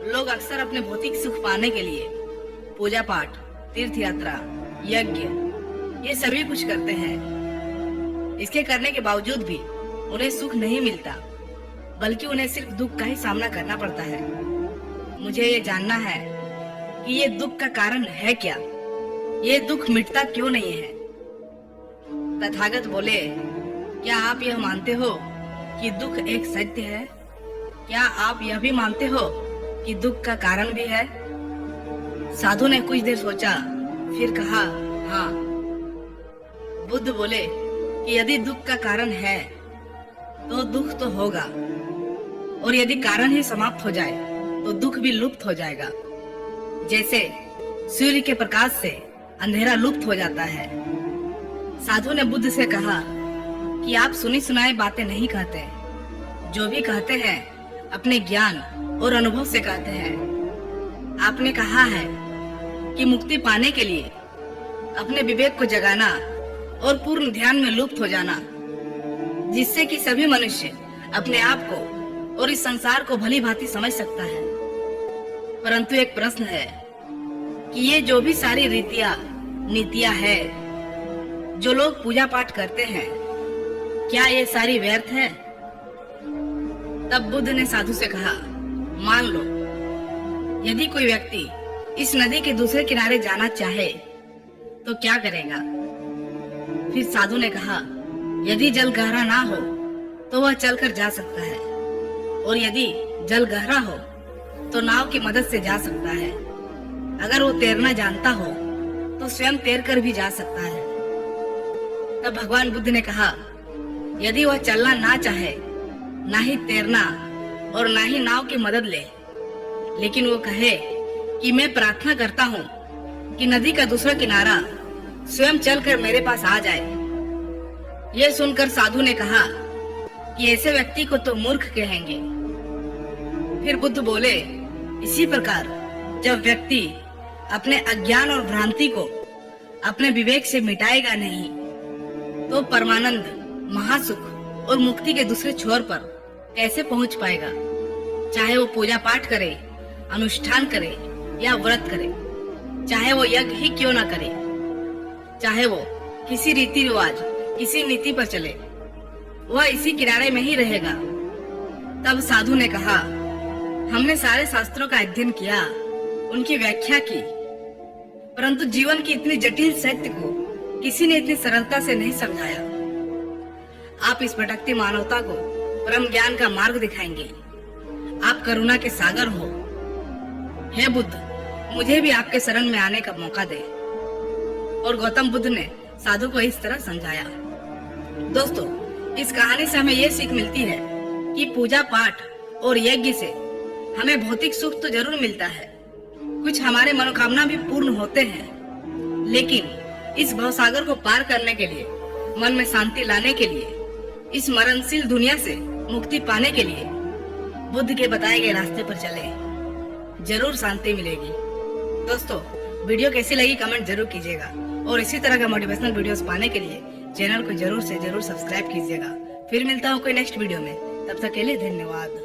लोग अक्सर अपने भौतिक सुख पाने के लिए पूजा पाठ, तीर्थ यात्रा, यज्ञ ये सभी कुछ करते हैं। इसके करने के बावजूद भी उन्हें सुख नहीं मिलता, बल्कि उन्हें सिर्फ दुख का ही सामना करना पड़ता है। मुझे ये जानना है कि ये दुख का कारण है क्या? ये दुख मिटता क्यों नहीं है? तथागत बोले, क्या आप यह मानते हो कि दुख एक सत्य है? क्या आप यह भी मानते हो कि दुख का कारण भी है? साधु ने कुछ देर सोचा, फिर कहा, हाँ। बुद्ध बोले कि यदि दुख का कारण है तो दुख तो होगा, और यदि कारण ही समाप्त हो जाए तो दुख भी लुप्त हो जाएगा। जैसे सूर्य के प्रकाश से अंधेरा लुप्त हो जाता है। साधु ने बुद्ध से कहा कि आप सुनी सुनाई बातें नहीं कहते, जो भी कहते हैं अपने ज्ञान और अनुभव से कहते हैं। आपने कहा है कि मुक्ति पाने के लिए अपने विवेक को जगाना और पूर्ण ध्यान में लुप्त हो जाना, जिससे कि सभी मनुष्य अपने आप को और इस संसार को भली भांति समझ सकता है। परंतु एक प्रश्न है कि ये जो भी सारी रीतियां नीतियां है जो लोग पूजा पाठ करते हैं, क्या ये सारी व्यर्थ है? तब बुद्ध ने साधु से कहा, मान लो यदि कोई व्यक्ति इस नदी के दूसरे किनारे जाना चाहे तो क्या करेगा? फिर साधु ने कहा, यदि जल गहरा ना हो तो वह चलकर जा सकता है, और यदि जल गहरा हो तो नाव की मदद से जा सकता है। अगर वो तैरना जानता हो तो स्वयं तैरकर भी जा सकता है। तब भगवान बुद्ध ने कहा, यदि वह चलना ना चाहे, ना ही तैरना और ना ही नाव की मदद ले, लेकिन वो कहे कि मैं प्रार्थना करता हूँ कि नदी का दूसरा किनारा स्वयं चलकर मेरे पास आ जाए। यह सुनकर साधु ने कहा कि ऐसे व्यक्ति को तो मूर्ख कहेंगे। फिर बुद्ध बोले, इसी प्रकार जब व्यक्ति अपने अज्ञान और भ्रांति को अपने विवेक से मिटाएगा नहीं, तो परमानंद, महासुख और मुक्ति के दूसरे छोर पर कैसे पहुंच पाएगा? चाहे वो पूजा पाठ करे, अनुष्ठान करे या व्रत करे, चाहे वो यज्ञ ही क्यों ना करे, चाहे वो किसी रीति रिवाज, किसी नीति पर चले, वह इसी किनारे में ही रहेगा। तब साधु ने कहा, हमने सारे शास्त्रों का अध्ययन किया, उनकी व्याख्या की, परंतु जीवन की इतनी जटिल सत्य को किसी ने इतनी सरलता से नहीं समझाया। आप इस भटकती मानवता को परम ज्ञान का मार्ग दिखाएंगे। आप करुणा के सागर हो। हे बुद्ध, मुझे भी आपके शरण में आने का मौका दे। और गौतम बुद्ध ने साधु को इस तरह समझाया। दोस्तों, इस कहानी से हमें यह सीख मिलती है कि पूजा पाठ और यज्ञ से हमें भौतिक सुख तो जरूर मिलता है, कुछ हमारे मनोकामना भी पूर्ण होते हैं, लेकिन इस भवसागर को पार करने के लिए, मन में शांति लाने के लिए, इस मरणशील दुनिया से मुक्ति पाने के लिए बुद्ध के बताए गए रास्ते पर चले, जरूर शांति मिलेगी। दोस्तों, वीडियो कैसी लगी कमेंट जरूर कीजिएगा, और इसी तरह का मोटिवेशनल वीडियोस पाने के लिए चैनल को जरूर से जरूर सब्सक्राइब कीजिएगा। फिर मिलता हूँ कोई नेक्स्ट वीडियो में, तब तक के लिए धन्यवाद।